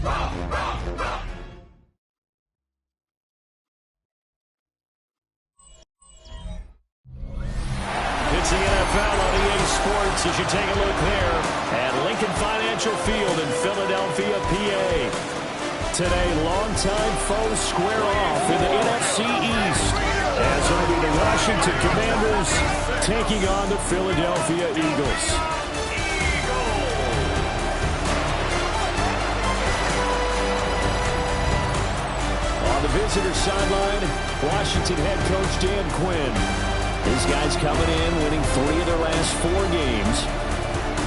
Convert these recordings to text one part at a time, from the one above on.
It's the NFL on EA Sports as you take a look there at Lincoln Financial Field in Philadelphia, PA. Today, longtime foes square off in the NFC East as it'll be the Washington Commanders taking on the Philadelphia Eagles. On the visitor sideline, Washington head coach Dan Quinn. His guys coming in, winning 3 of their last 4 games.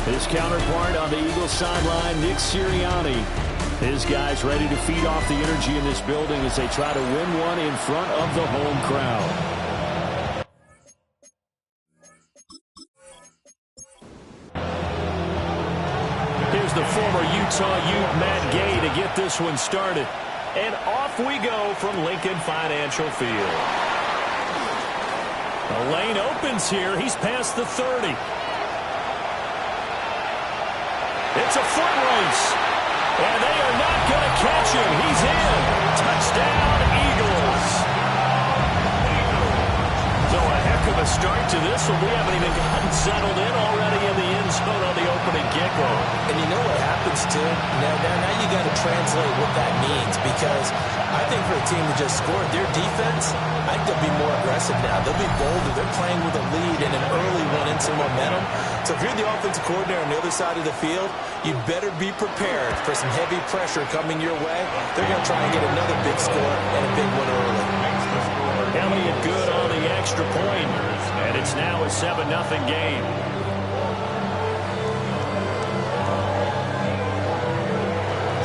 His counterpart on the Eagles sideline, Nick Sirianni. His guys ready to feed off the energy in this building as they try to win one in front of the home crowd. Here's the former Utah Ute Matt Gay to get this one started. And off we go from Lincoln Financial Field. The lane opens here. He's past the 30. It's a foot race. And they are not going to catch him. He's in. Touchdown, Eagles. So a heck of a start to this one. We haven't even gotten settled in already in the end zone on the opening kickoff. And you know what happens, too? Now you got to translate what that means, because I think for a team that just scored, their defense, I think they'll be more aggressive now. They'll be bolder. They're playing with a lead and an early one and some momentum. So if you're the offensive coordinator on the other side of the field, you better be prepared for some heavy pressure coming your way. They're going to try and get another big score and a big one early. Elliott good on the extra point, and it's now a 7-0 game.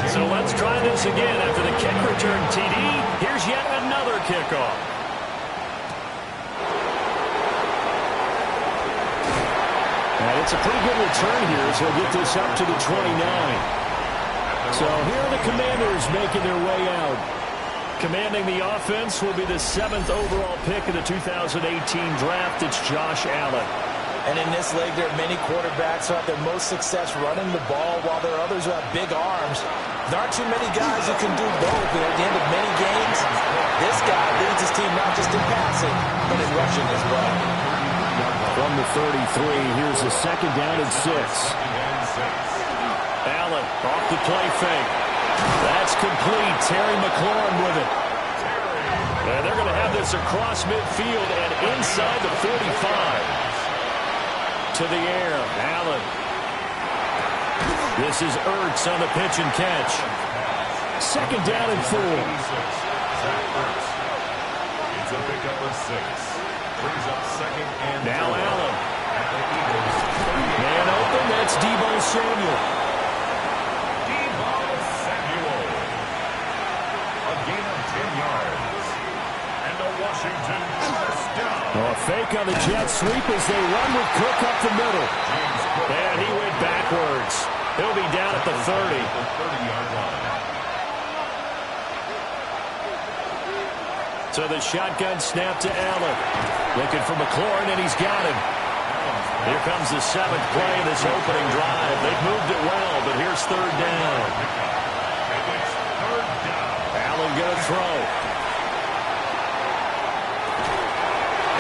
So let's try this again after the kick return TD. Here's yet another kickoff. And it's a pretty good return here as he'll get this up to the 29. So here are the Commanders making their way out. Commanding the offense will be the 7th overall pick in the 2018 draft. It's Josh Allen. And in this league, there are many quarterbacks who have their most success running the ball, while there are others who have big arms. There aren't too many guys who can do both. And at the end of many games, this guy leads his team not just in passing, but in rushing as well. From the 33, here's a 2nd down and 6. Allen off the play fake. That's complete. Terry McLaurin with it. And they're going to have this across midfield and inside the 45. To the air, Allen. This is Ertz on the pitch and catch. 2nd down and 4. It's a pickup of 6. Brings up 2nd and 4. Now Allen. Man open, that's Deebo Samuel. Deebo Samuel. A gain of 10 yards. And a Washington first down. A fake on the jet sweep as they run with Cook up the middle. And he went backwards. He'll be down at the 30. The 30-yard line. So the shotgun snap to Allen. Looking for McLaurin, and he's got him. Here comes the 7th play of this opening drive. They've moved it well, but here's 3rd down. Allen going to throw.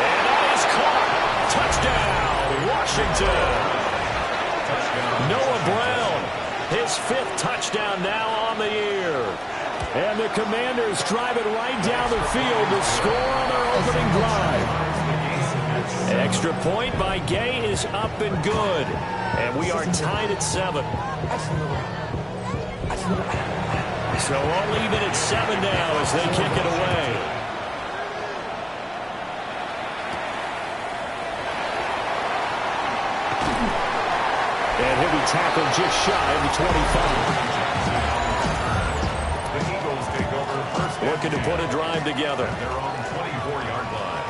And that is caught. Touchdown, Washington. Noah Brown, his 5th touchdown now on the year. And the Commanders drive it right down the field to score on their opening drive. Extra point by Gay is up and good. And we are tied at 7. So all even at 7 now as they kick it away. And he'll be tackled just shy of the 25. The Eagles take over first. Looking to put a drive together. They're on 24-yard line.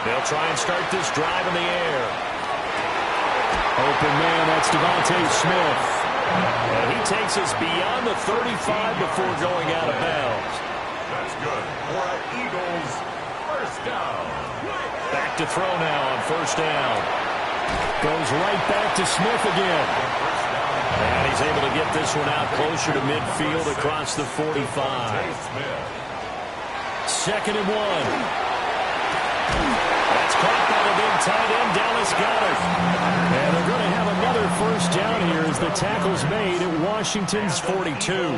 They'll try and start this drive in the air. Open man, that's Devontae Smith. And he takes us beyond the 35 before going out of bounds. That's good for an Eagles first down. Back to throw now on 1st down. Goes right back to Smith again. First down And he's able to get this one out closer to midfield across the 45. Second and 1. That's caught by the big tight end, Dallas Goedert. And they're going to have another first down here as the tackle's made at Washington's 42.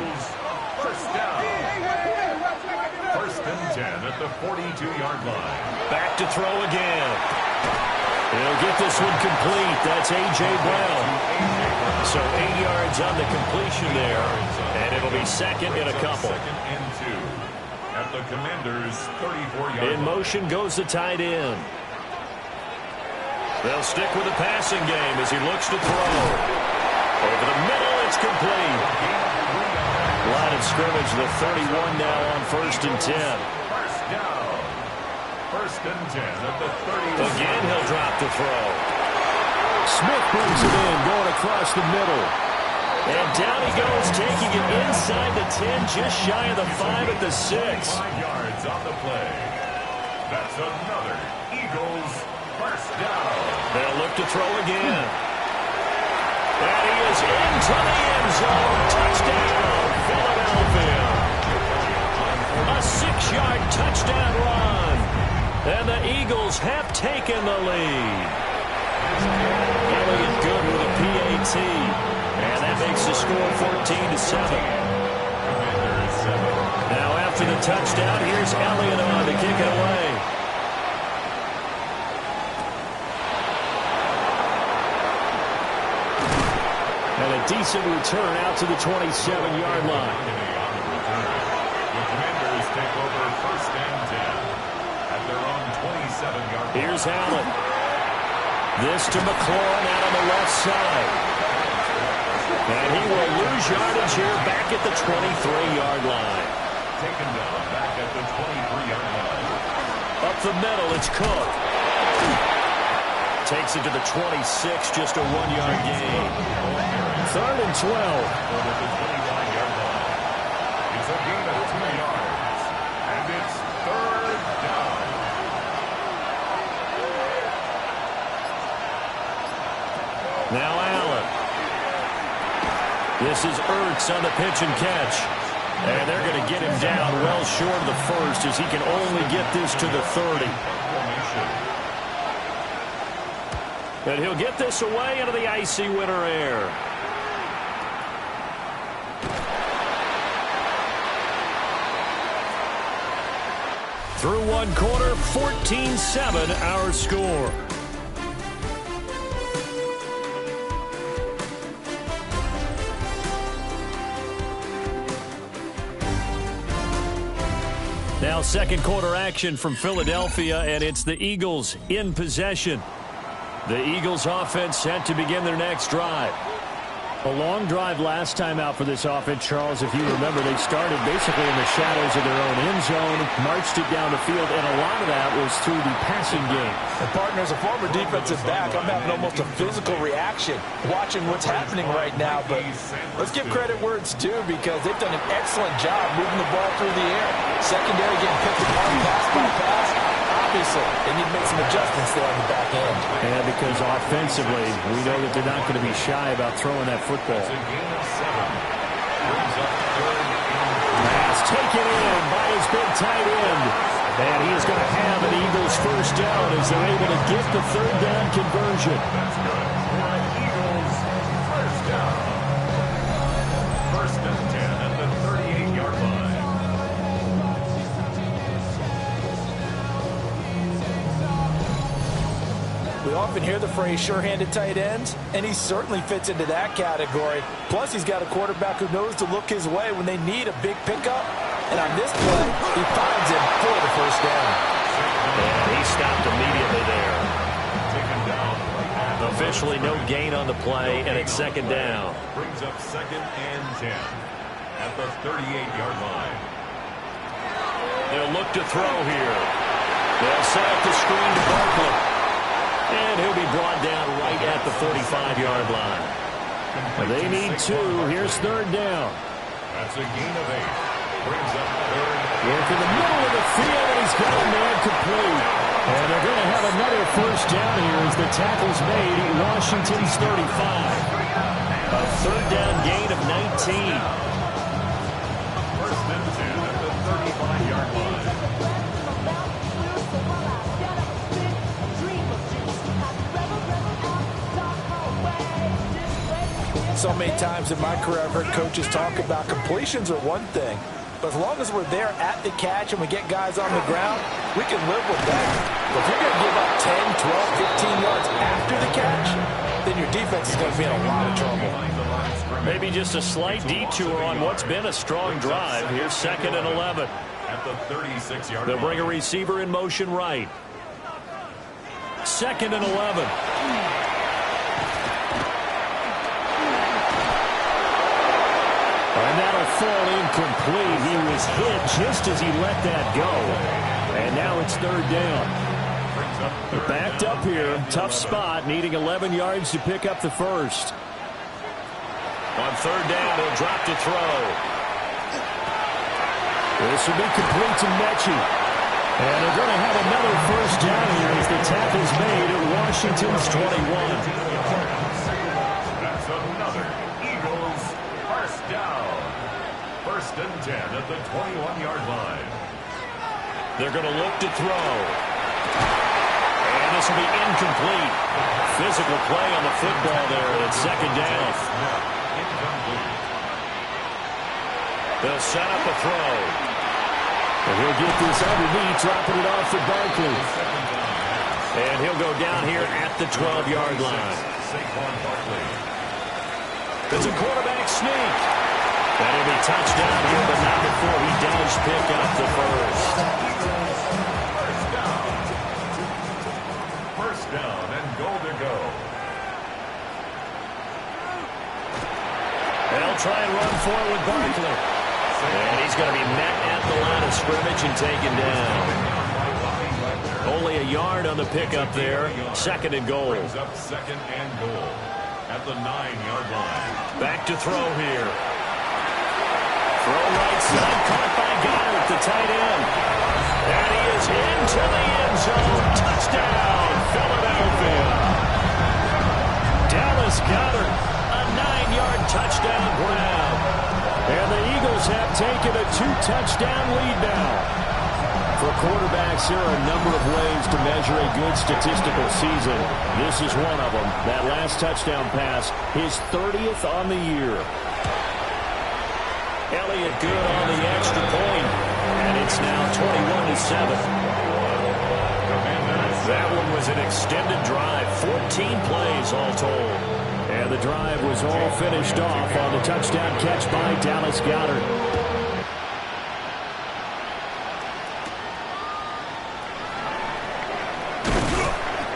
First down. First and 10 at the 42-yard line. Back to throw again. He'll get this one complete. That's A.J. Brown. So 8 yards on the completion there, and it'll be second and a couple. Second and 2 at the Commaders' 34-yard line. In motion goes the tight end. They'll stick with the passing game as he looks to throw. Over the middle, it's complete. Line of scrimmage, the 31 now on first and 10. First down. First and 10 at the 30. Again, he'll drop the throw. Smith brings it in, going across the middle. And down he goes, taking it inside the 10, just shy of the 5 at the 6. 5 yards on the play. That's another Eagles first down. They'll look to throw again. And he is into the end zone. Touchdown, Philadelphia. A 6-yard touchdown run. And the Eagles have taken the lead. Elliott good with a PAT. And that makes the score 14-7. Now after the touchdown, here's Elliott on to kick it away. And a decent return out to the 27-yard line. The Commanders take over first and 10 at their own 27-yard line. Here's Allen. This to McLaurin out on the left side. And he will lose yardage here back at the 23-yard line. Taken down back at the 23-yard line. Up the middle, it's Cook. Takes it to the 26, just a 1-yard gain. Third and 12. Over the 25-yard line. It's a gain of 2 yards. And it's third down. Now Allen. This is Ertz on the pitch and catch. And they're going to get him down well short of the first as he can only get this to the 30. And he'll get this away into the icy winter air. Through one quarter, 14-7 our score. Now second quarter action from Philadelphia, and it's the Eagles in possession. The Eagles offense set to begin their next drive. A long drive last time out for this offense, Charles. If you remember, they started basically in the shadows of their own end zone, marched it down the field, and a lot of that was through the passing game. And partner, as a former defensive back, I'm having almost a physical reaction watching what's happening right now. But let's give credit where it's due, because they've done an excellent job moving the ball through the air. Secondary getting picked apart pass by pass. Obviously, they need to make some adjustments there on the back end. And because offensively, we know that they're not going to be shy about throwing that football. Pass taken in by his big tight end. And he is going to have an Eagles first down as they're able to get the third down conversion. That's good. Eagles first down. First and 10 at the 38-yard line. We often hear the phrase sure-handed tight ends, and he certainly fits into that category. Plus, he's got a quarterback who knows to look his way when they need a big pickup. And on this play, he finds him for the first down. And he stopped immediately there. Taken down. Officially no gain on the play, and it's second down. Brings up second and 10 at the 38-yard line. They'll look to throw here. They'll set up the screen to Barkley. And he'll be brought down right at the 45-yard line. They need two. Here's third down. That's a gain of 8. Brings up third. Work in the middle of the field, and he's got a man complete. And they're going to have another first down here as the tackle's made at Washington's 35. A third down gain of 19. First and 10 at the 35-yard line. So many times in my career, I've heard coaches talk about completions are one thing, but as long as we're there at the catch and we get guys on the ground, we can live with that. But if you're going to give up 10, 12, 15 yards after the catch, then your defense is going to be in a lot of trouble. Maybe just a slight detour on what's been a strong drive. Here's 2nd and 11. At the 36-yard line. They'll bring a receiver in motion right. 2nd and 11. And that'll fall incomplete. He was hit just as he let that go. And now it's 3rd down. They're backed up here. Tough spot, needing 11 yards to pick up the first. On 3rd down, he'll drop to throw. This will be complete to Mechie. And they're going to have another first down here as the tackle's made at Washington's 21. That's another Eagles first down. 1st and 10 at the 21-yard line. They're going to look to throw. And this will be incomplete. Physical play on the football there, and it's 2nd down. They'll set up a throw. And he'll get this underneath, dropping it off for Barkley. And he'll go down here at the 12-yard line. There's a quarterback sneak. That'll be touchdown here, but not before he does pick up the first. First down and goal to go. They'll try and run forward with Barkley. And he's going to be met at the line of scrimmage and taken down. Only a yard on the pickup there. 2nd and goal. Brings up 2nd and goal at the 9-yard line. Back to throw here. Throw right side, caught by Goddard, the tight end. And he is into the end zone. Touchdown, Philadelphia. Dallas Goddard, a 9-yard touchdown grab. And the Eagles have taken a 2-touchdown lead now. For quarterbacks, there are a number of ways to measure a good statistical season. This is one of them. That last touchdown pass, his 30th on the year. Elliott good on the extra point, and it's now 21-7. That one was an extended drive, 14 plays all told. And the drive was all finished off on the touchdown catch by Dallas Goedert.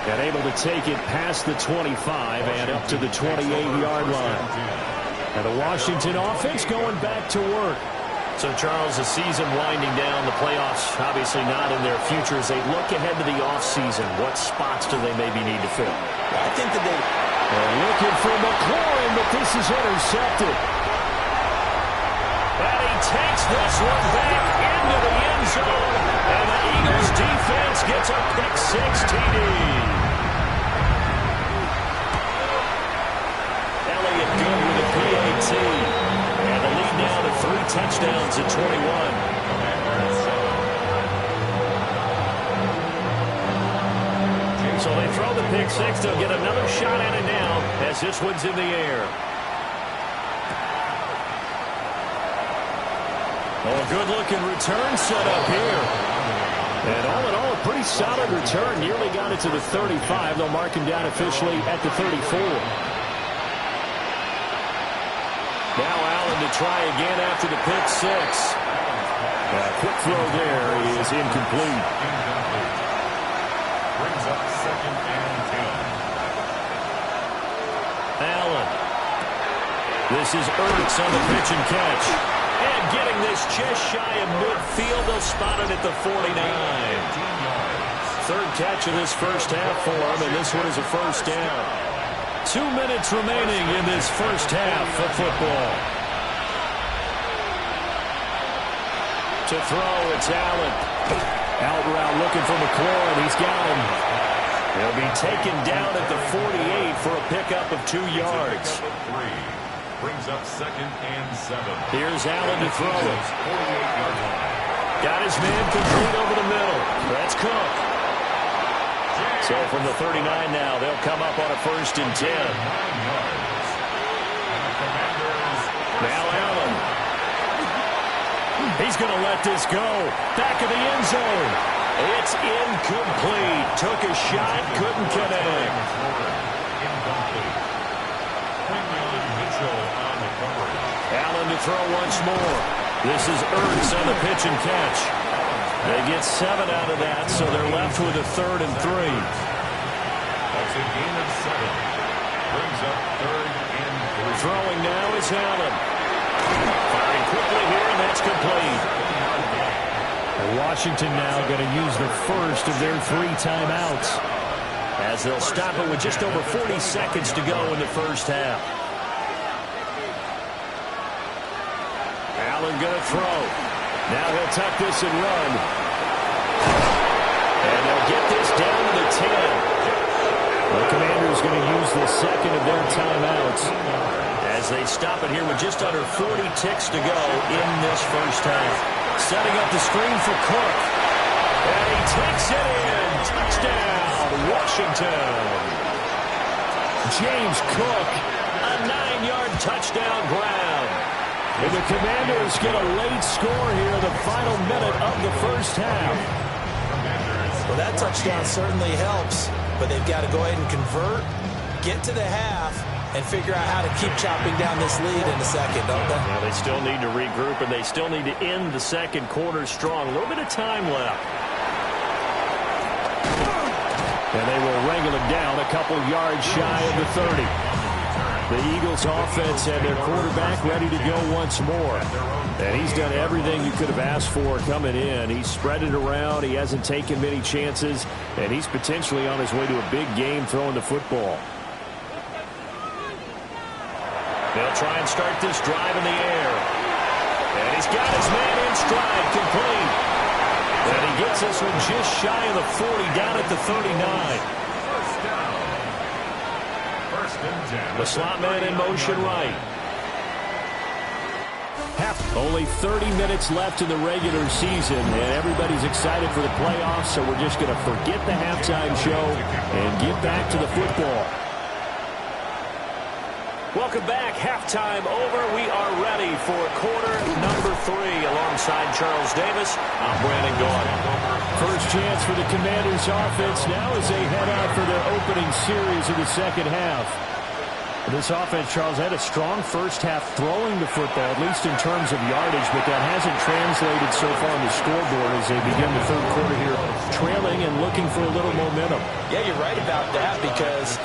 And able to take it past the 25 and up to the 28-yard line. And the Washington offense going back to work. So, Charles, the season winding down, the playoffs obviously not in their future. As they look ahead to the offseason, what spots do they maybe need to fill? I think that they're looking for McLaurin, but this is intercepted. And he takes this one back into the end zone. And the Eagles defense gets a pick-6 TD. Elliott good with a PAT. And the lead now to 3 touchdowns at 21. So they throw the pick-6. They'll get another shot at it now as this one's in the air. Oh, a good-looking return set up here. And all in all, a pretty solid return. Nearly got it to the 35. They'll mark him down officially at the 34. Now Allen to try again after the pick-6. Quick throw there is incomplete. Brings up 2nd and 10. Allen. This is Ertz on the pitch and catch. And getting this just shy of midfield. They'll spot it at the 49. Third catch of this first half for him, and this one is a first down. 2 minutes remaining in this first half of football. To throw, it's Allen. Out route looking for McLaurin. He's got him. He'll be taken down at the 48 for a pickup of 2 yards. Brings up 2nd and 7. Here's Allen to throw it. 48-yard line. Got his man complete over the middle. That's Cook. So from the 39 now, they'll come up on a 1st and 10. 9 yards. And the Commanders. Now Allen. He's going to let this go. Back of the end zone. It's incomplete. Took a shot, couldn't connect. Incomplete. Quinyon Mitchell on the coverage. Allen to throw once more. This is Ertz on the pitch and catch. They get 7 out of that, so they're left with a 3rd and 3. That's a gain of 7. Brings up 3rd and 3. Throwing now is Allen. Firing quickly here, and that's complete. Washington now going to use the first of their 3 timeouts, as they'll stop it with just over 40 seconds to go in the first half. Allen going to throw. Now he'll tuck this and run. And they'll get this down to the 10. The Commanders going to use the second of their timeouts as they stop it here with just under 40 ticks to go in this first half. Setting up the screen for Cook. And he takes it in. Touchdown, Washington. James Cook, a 9-yard touchdown grab. And the Commanders get a late score here in the final minute of the first half. Well, that touchdown certainly helps, but they've got to go ahead and convert, get to the half, and figure out how to keep chopping down this lead in the second, don't they? Yeah, they still need to regroup, and they still need to end the second quarter strong. A little bit of time left. And they will wrangle it down a couple yards shy of the 30. The Eagles offense and their quarterback ready to go once more. And he's done everything you could have asked for coming in. He's spread it around. He hasn't taken many chances. And he's potentially on his way to a big game throwing the football. They'll try and start this drive in the air. And he's got his man in stride, complete. And he gets this one just shy of the 40, down at the 39. First down. 1st and 10. The slot man in motion right. Only 30 minutes left in the regular season, and everybody's excited for the playoffs, so we're just going to forget the halftime show and get back to the football. Welcome back. Halftime over. We are ready for quarter number 3. Alongside Charles Davis, I'm Brandon Gaudin. First chance for the Commanders offense now as they head out for their opening series of the second half. This offense, Charles, had a strong first half throwing the football, at least in terms of yardage, but that hasn't translated so far on the scoreboard as they begin the third quarter here, trailing and looking for a little momentum. Yeah, you're right about that because,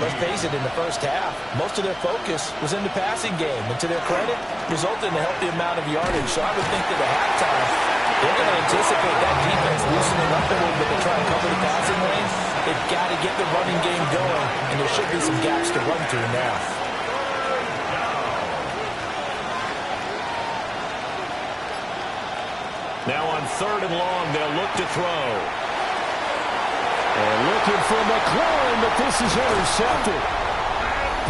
let's face it, in the first half, most of their focus was in the passing game. And to their credit, resulted in a healthy amount of yardage. So I would think that at halftime, they're going to anticipate that defense loosening up a little bit to try and cover the passing lane. They've got to get the running game going, and there should be some gaps to run through now. Now on 3rd and long, they'll look to throw. And looking for McLaurin, but this is intercepted.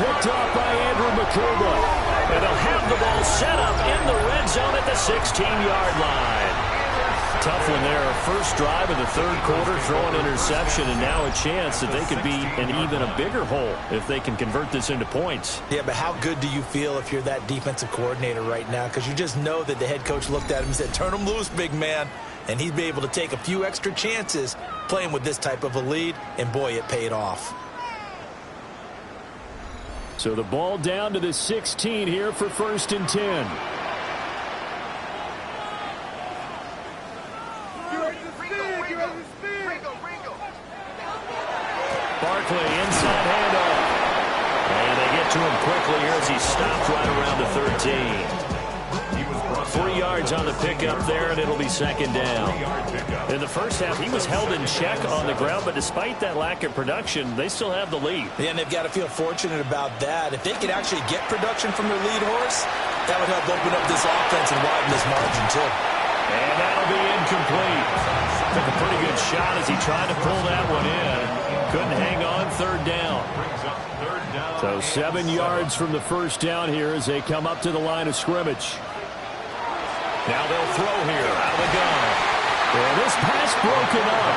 Picked off by Andrew McCouba. And they'll have the ball set up in the red zone at the 16-yard line. Tough one there. First drive of the third quarter, throwing interception, and now a chance that they could be in even a bigger hole if they can convert this into points. Yeah, but how good do you feel if you're that defensive coordinator right now? Because you just know that the head coach looked at him and said, turn him loose, big man. And he'd be able to take a few extra chances playing with this type of a lead, and boy, it paid off. So the ball down to the 16 here for 1st and 10. Barkley, inside handoff. And they get to him quickly here as he stopped right around the 13. 3 yards on the pickup there, and it'll be 2nd down. In the first half, he was held in check on the ground, but despite that lack of production, they still have the lead. Yeah, and they've got to feel fortunate about that. If they could actually get production from their lead horse, that would help open up this offense and widen this margin, too. And that'll be incomplete. Took a pretty good shot as he tried to pull that one in. Couldn't hang on. 3rd down. Brings up 3rd down So 7 yards from the first down here as they come up to the line of scrimmage. Now they'll throw here out of the gun. And this pass broken up.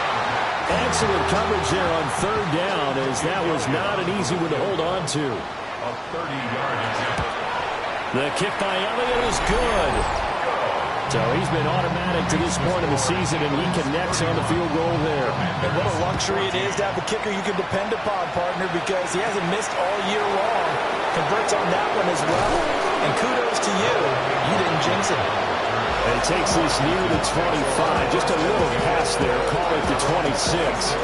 Excellent coverage there on third down, as that was not an easy one to hold on to. A 30-yard attempt. The kick by Elliott is good. So he's been automatic to this point of the season, and he connects on the field goal there. And what a luxury it is to have a kicker you can depend upon, partner, because he hasn't missed all year long. Converts on that one as well. And kudos to you. You didn't jinx it. And it takes this near the 25. Just a little pass there. Call it the 26.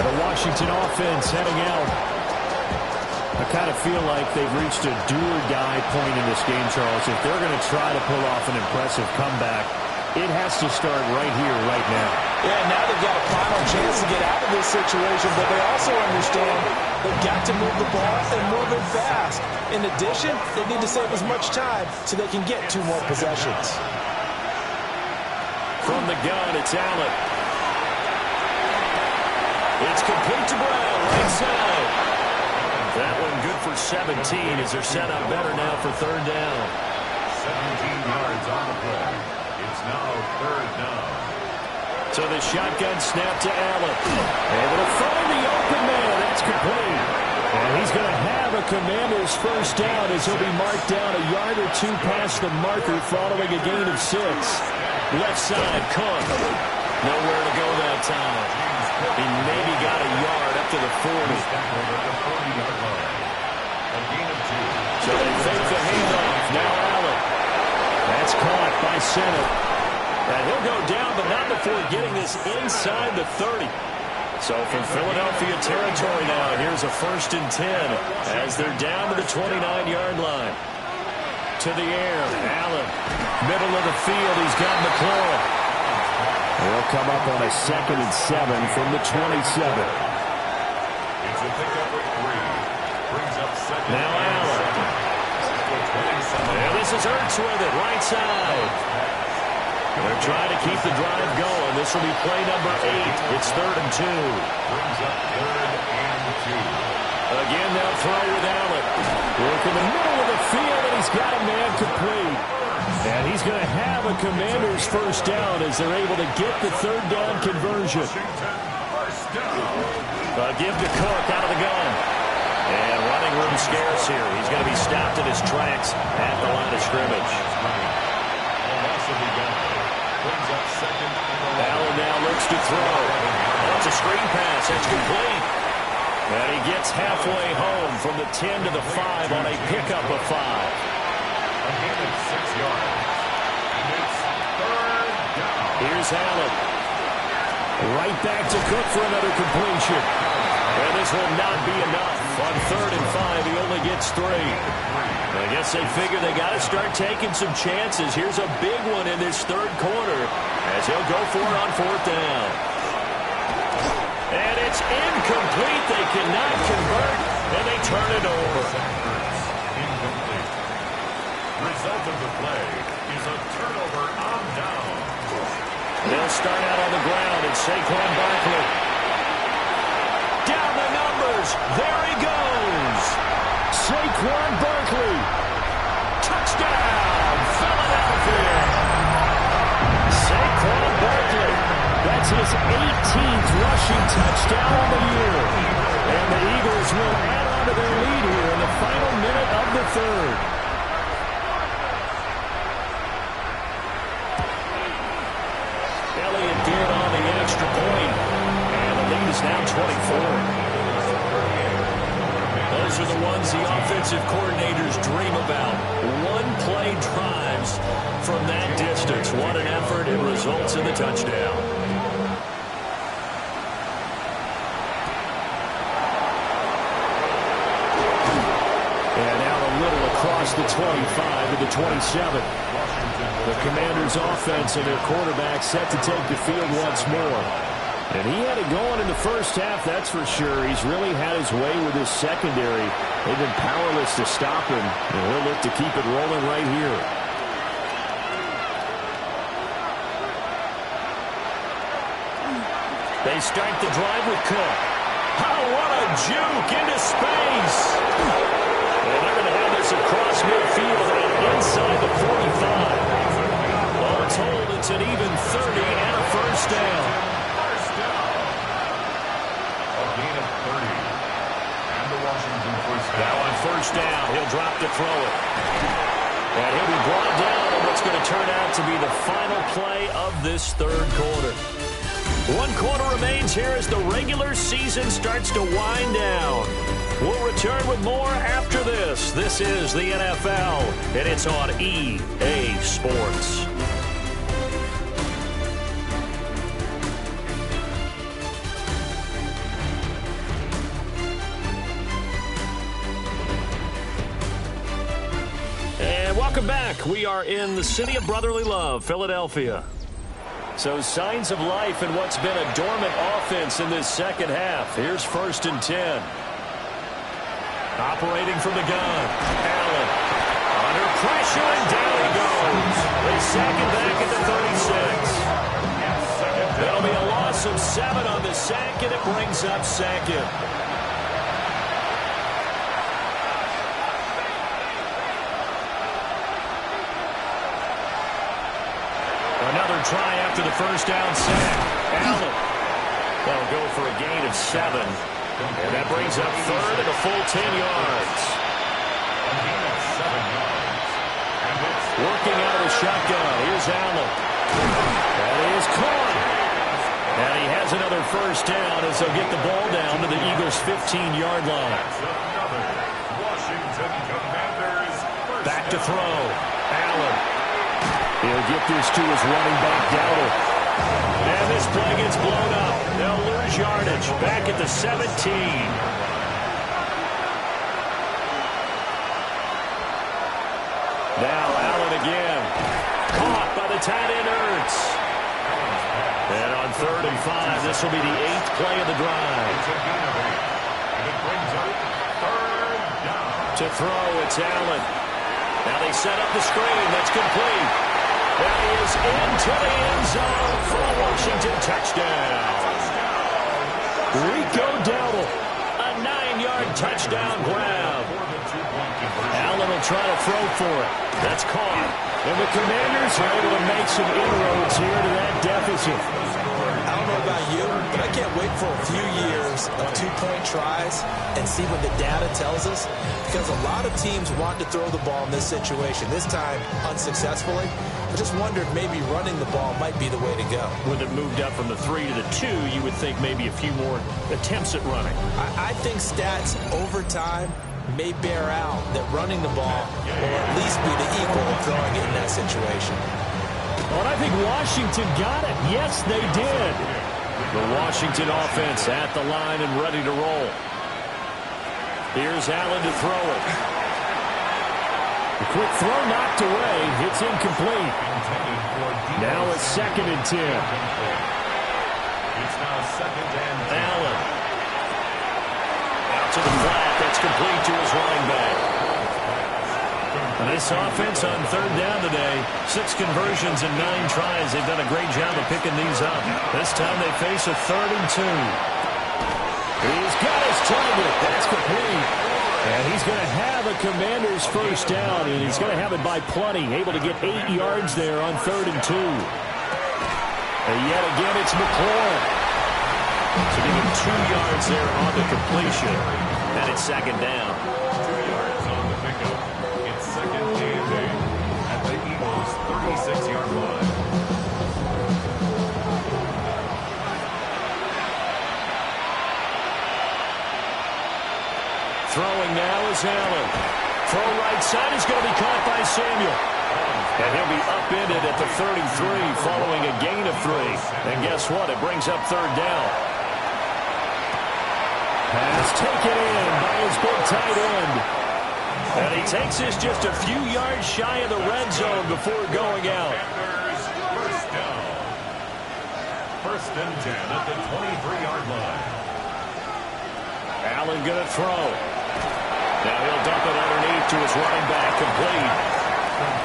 And the Washington offense heading out. I kind of feel like they've reached a do-or-die point in this game, Charles. If they're going to try to pull off an impressive comeback, it has to start right here, right now. Yeah, now they've got a final chance to get out of this situation, but they also understand they've got to move the ball and move it fast. In addition, they need to save as much time so they can get 2 more possessions. From the gun, it's Allen. It's complete to Brown, right side. That one good for 17 as they're set up better now for third down. 17 yards on the play. It's now third down. So the shotgun snap to Allen. Able to find the open man. That's complete. And he's going to have a Commander's first down as he'll be marked down a yard or 2 past the marker following a gain of 6. Left side, Cook. Nowhere to go that time. He maybe got a yard up to the 40. So they fake the handoff. Now Allen. That's caught by Senate. And he'll go down, but not before getting this inside the 30. So from Philadelphia territory now, here's a 1st and 10 as they're down to the 29-yard line. To the air, Allen. Middle of the field, he's got McLaurin. They'll come up on a 2nd and 7 from the 27. It's a pickup of 3. Brings up second. Now Allen. And this is Ertz with it, right side. They're trying to keep the drive going. This will be play number 8. It's 3rd and 2. Brings up 3rd and 2. Again, they'll throw with Allen. Work in the middle of the field, and he's got a man complete. And he's going to have a Commander's first down as they're able to get the 3rd down conversion. Give to Cook out of the gun. And running room scarce here. He's going to be stopped in his tracks at the line of scrimmage. Allen now looks to throw. That's a screen pass. That's complete. And he gets halfway home from the 10 to the 5 on a pickup of 5. A gain of 6 yards. And it's 3rd down. Here's Allen. Right back to Cook for another completion. And this will not be enough. On 3rd and 5, he only gets 3. I guess they figure they got to start taking some chances. Here's a big one in this 3rd quarter as he'll go for it on 4th down. And it's incomplete. They cannot convert, and they turn it over. Incomplete. Result of the play is a turnover on down. They'll start out on the ground, and Saquon Barkley. Down the numbers. There he goes. Saquon Barkley. Touchdown, Philadelphia. Saquon Barkley. That's his 18th rushing touchdown of the year. And the Eagles will add on to their lead here in the final minute of the 3rd. Elliott did on the extra point. And the lead is now 24. Those are the ones the offensive coordinators dream about. One-play drives from that distance. What an effort. It results in the touchdown. And now a little across the 25 to the 27. The Commanders' offense and their quarterback set to take the field once more. And he had it going in the first half, that's for sure. He's really had his way with his secondary. They've been powerless to stop him, and he'll look to keep it rolling right here. They start the drive with Cook. Oh, what a juke into space. an even 30 and a first down. First down. A gain of 30. And the Washington first down. Now on first down, he'll drop to throw it. And he'll be brought down on what's going to turn out to be the final play of this third quarter. 1 quarter remains here as the regular season starts to wind down. We'll return with more after this. This is the NFL, and it's on EA Sports. And welcome back. We are in the city of brotherly love, Philadelphia. So signs of life in what's been a dormant offense in this second half. Here's 1st and 10. Operating from the gun. Allen. Under pressure, and down he goes. They sack it back at the 36. That'll be a loss of 7 on the sack, and it brings up 2nd. Another try after the first down sack. Allen. They'll go for a gain of 7. And that brings up 3rd and a full 10 yards. A gain of 7 yards. And it's working out of the shotgun. Here's Allen. That is caught. And he has another first down as they'll get the ball down to the Eagles' 15-yard line. another Washington Commanders first Back to down. throw. Allen. He'll get this to his running back, Dowdle. And this play gets blown up. They'll lose yardage. Back at the 17. Now Allen again. Caught by the tight end Ertz. And on 3rd and 5, this will be the 8th play of the drive. It's a gain of 8. And it brings up 3rd down. To throw, it's Allen. Now they set up the screen. That's complete. That is into the end zone for a Washington touchdown. Rico Dowdle, a 9-yard touchdown grab. Allen will try to throw for it. That's caught. And the Commanders are able to make some inroads here to that deficit. I don't know about you, but I can't wait for a few years of 2-point tries and see what the data tells us. Because a lot of teams want to throw the ball in this situation. This time, unsuccessfully. I just wondered maybe running the ball might be the way to go. With it moved up from the 3 to the 2, you would think maybe a few more attempts at running. I think stats over time may bear out that running the ball will at least be the equal of throwing it in that situation. Well, I think Washington got it. Yes, they did. The Washington offense at the line and ready to roll. Here's Allen to throw it. The quick throw knocked away. It's incomplete. Now it's 2nd and 10. It's now 2nd and 10. Allen. Out to the flat. That's complete to his running back. And this offense on 3rd down today, 6 conversions and 9 tries. They've done a great job of picking these up. This time they face a 3rd and 2. He's got his target. That's complete. And he's going to have a Commander's first down, and he's going to have it by plenty. Able to get 8 yards there on 3rd and 2. And yet again, it's McLaurin. So give him 2 yards there on the completion. And it's 2nd down. 2 yards on the pickup. It's 2nd and 8 at the Eagles' 36-yard line. Throwing now is Allen. Throw right side is going to be caught by Samuel. And he'll be upended at the 33 following a gain of 3. And guess what? It brings up 3rd down. Pass taken in by his big tight end. And he takes this just a few yards shy of the red zone before going out. Commanders first down. 1st and 10 at the 23-yard line. Allen going to throw. Now he'll dump it underneath to his running back, complete.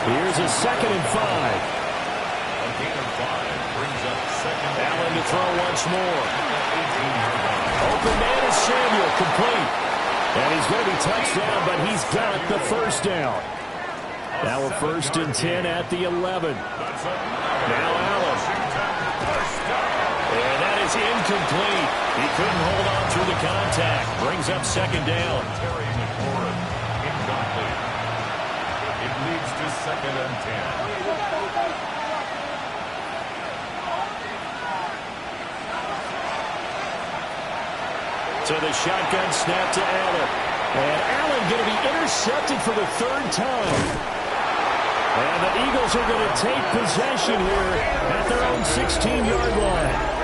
Here's a 2nd and 5. A gain of 5 brings up 2nd. Allen to throw once more. 18-yard line. Open man is Samuel, complete. And he's going to be touchdown, but he's got the first down. Now a 1st and 10 at the 11. Now Allen. is incomplete. He couldn't hold on through the contact. Brings up second down. Incomplete. It leads to 2nd and 10. So the shotgun snap to Allen. And Allen going to be intercepted for the 3rd time. And the Eagles are going to take possession here at their own 16-yard line.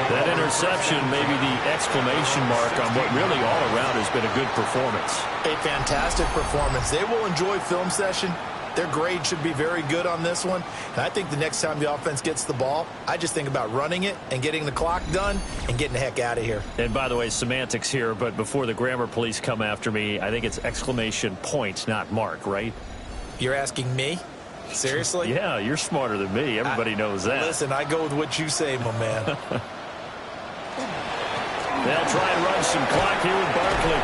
That interception may be the exclamation mark on what really all around has been a good performance. A fantastic performance. They will enjoy film session. Their grade should be very good on this one. And I think the next time the offense gets the ball, I just think about running it and getting the clock done and getting the heck out of here. And by the way, semantics here, but before the grammar police come after me, I think it's exclamation point, not mark, right? You're asking me? Seriously? Yeah, you're smarter than me. Everybody knows that. Listen, I go with what you say, my man. They'll try and run some clock here with Barkley.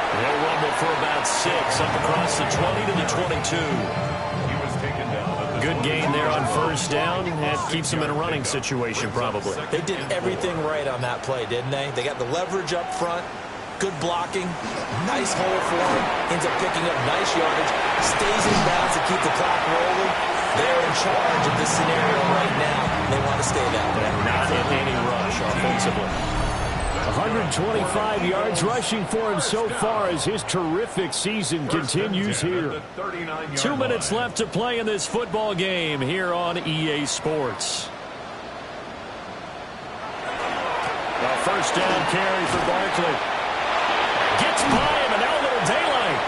They'll rumble for about 6 up across the 20 to the 22. He was taken down. Good gain there on 1st down. That keeps them in a running situation probably. They did everything right on that play, didn't they? They got the leverage up front. Good blocking. Nice hole for him. Ends up picking up nice yardage. Stays in bounds to keep the clock rolling. They're in charge of this scenario right now. They want to stay that way. And not in any rush offensively. 125 yards rushing for him so far as his terrific season continues here. 2 minutes left to play in this football game here on EA Sports. A 1st down carry for Barkley. Gets by him, and now a little daylight.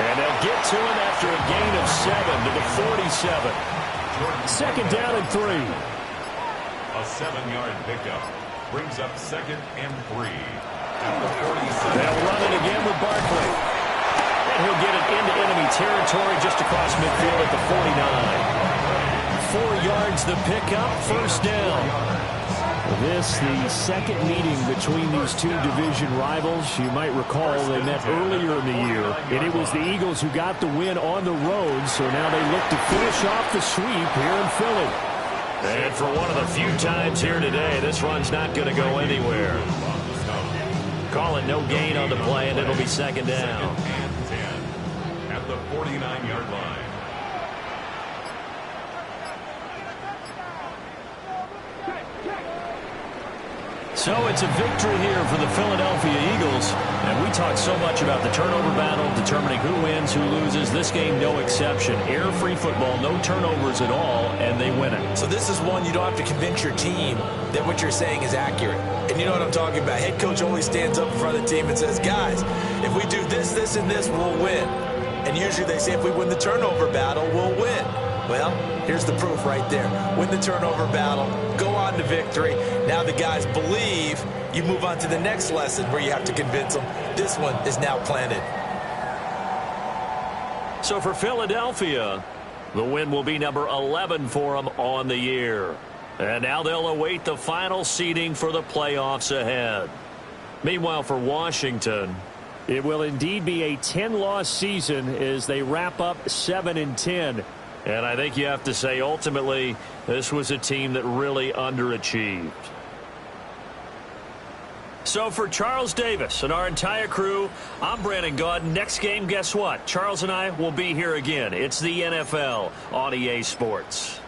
And they'll get to him after a gain of 7 to the 47. 2nd down and 3. A 7-yard pickup brings up 2nd and 3. At the 47. They'll run it again with Barkley. And he'll get it into enemy territory just across midfield at the 49. 4 yards the pickup, 1st down. This, the second meeting between these two division rivals. You might recall they met earlier in the year, and it was the Eagles who got the win on the road, so now they look to finish off the sweep here in Philly. And for one of the few times here today, this run's not going to go anywhere. Call it no gain on the play, and it'll be 2nd down. 2nd and 10 at the 49-yard line. So it's a victory here for the Philadelphia Eagles. And we talk so much about the turnover battle, determining who wins, who loses. This game, no exception. Air-free football, no turnovers at all, and they win it. So this is one you don't have to convince your team that what you're saying is accurate. And you know what I'm talking about. Head coach always stands up in front of the team and says, guys, if we do this, this, and this, we'll win. And usually they say if we win the turnover battle, we'll win. Well, here's the proof right there. Win the turnover battle, go on to victory. Now the guys believe. You move on to the next lesson where you have to convince them. This one is now planted. So for Philadelphia, the win will be number 11 for them on the year. And now they'll await the final seeding for the playoffs ahead. Meanwhile, for Washington, it will indeed be a 10-loss season as they wrap up 7-10. And I think you have to say, ultimately, this was a team that really underachieved. So for Charles Davis and our entire crew, I'm Brandon Gaudin. Next game, guess what? Charles and I will be here again. It's the NFL on EA Sports.